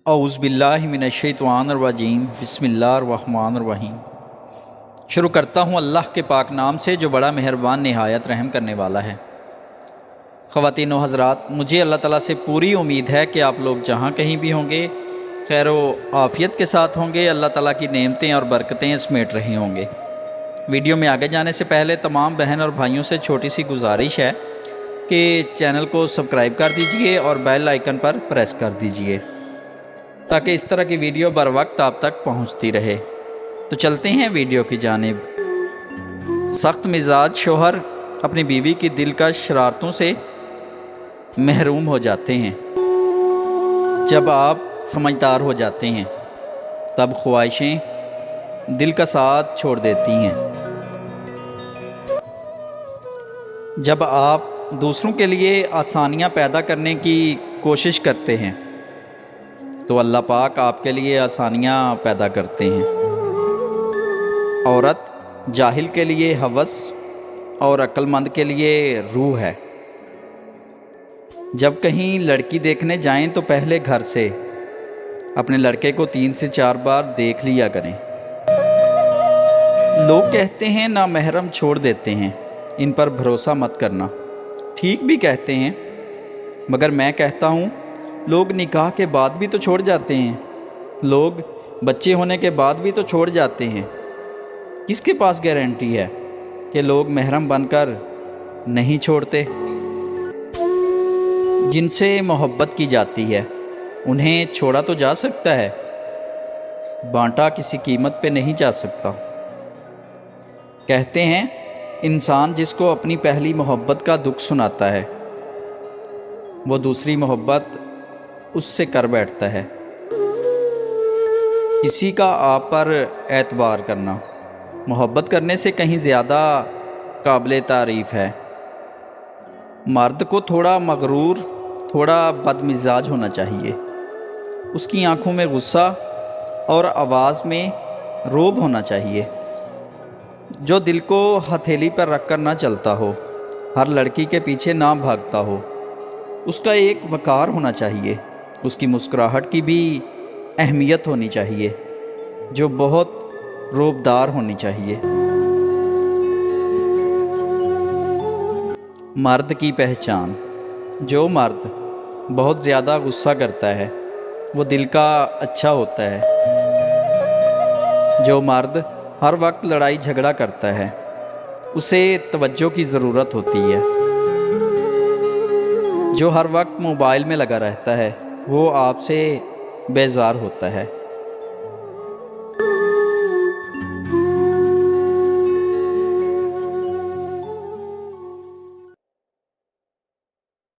اعوذ باللہ من الشیطان الرجیم بسم اللہ الرحمن الرحیم۔ شروع کرتا ہوں اللہ کے پاک نام سے جو بڑا مہربان نہایت رحم کرنے والا ہے۔ خواتین و حضرات، مجھے اللہ تعالیٰ سے پوری امید ہے کہ آپ لوگ جہاں کہیں بھی ہوں گے خیر و عافیت کے ساتھ ہوں گے، اللہ تعالیٰ کی نعمتیں اور برکتیں سمیٹ رہے ہوں گے۔ ویڈیو میں آگے جانے سے پہلے تمام بہن اور بھائیوں سے چھوٹی سی گزارش ہے کہ چینل کو سبسکرائب کر دیجئے اور بیل آئیکن پر پریس کر دیجئے تاکہ اس طرح کی ویڈیو بر وقت آپ تک پہنچتی رہے۔ تو چلتے ہیں ویڈیو کی جانب۔ سخت مزاج شوہر اپنی بیوی کی دلکش شرارتوں سے محروم ہو جاتے ہیں۔ جب آپ سمجھدار ہو جاتے ہیں تب خواہشیں دل کا ساتھ چھوڑ دیتی ہیں۔ جب آپ دوسروں کے لیے آسانیاں پیدا کرنے کی کوشش کرتے ہیں تو اللہ پاک آپ کے لیے آسانیاں پیدا کرتے ہیں۔ عورت جاہل کے لیے ہوس اور عقل مند کے لیے روح ہے۔ جب کہیں لڑکی دیکھنے جائیں تو پہلے گھر سے اپنے لڑکے کو 3 سے 4 بار دیکھ لیا کریں۔ لوگ کہتے ہیں نامحرم چھوڑ دیتے ہیں، ان پر بھروسہ مت کرنا۔ ٹھیک بھی کہتے ہیں، مگر میں کہتا ہوں لوگ نکاح کے بعد بھی تو چھوڑ جاتے ہیں، لوگ بچے ہونے کے بعد بھی تو چھوڑ جاتے ہیں۔ کس کے پاس گارنٹی ہے کہ لوگ محرم بن کر نہیں چھوڑتے؟ جن سے محبت کی جاتی ہے انہیں چھوڑا تو جا سکتا ہے، بانٹا کسی قیمت پہ نہیں جا سکتا۔ کہتے ہیں انسان جس کو اپنی پہلی محبت کا دکھ سناتا ہے وہ دوسری محبت اس سے کر بیٹھتا ہے۔ کسی کا آپ پر اعتبار کرنا محبت کرنے سے کہیں زیادہ قابل تعریف ہے۔ مرد کو تھوڑا مغرور، تھوڑا بد مزاج ہونا چاہیے۔ اس کی آنکھوں میں غصہ اور آواز میں رعب ہونا چاہیے، جو دل کو ہتھیلی پر رکھ کر نہ چلتا ہو، ہر لڑکی کے پیچھے نہ بھاگتا ہو۔ اس کا ایک وقار ہونا چاہیے، اس کی مسکراہٹ کی بھی اہمیت ہونی چاہیے جو بہت رعبدار ہونی چاہیے۔ مرد کی پہچان۔ جو مرد بہت زیادہ غصہ کرتا ہے وہ دل کا اچھا ہوتا ہے۔ جو مرد ہر وقت لڑائی جھگڑا کرتا ہے اسے توجہ کی ضرورت ہوتی ہے۔ جو ہر وقت موبائل میں لگا رہتا ہے وہ آپ سے بیزار ہوتا ہے۔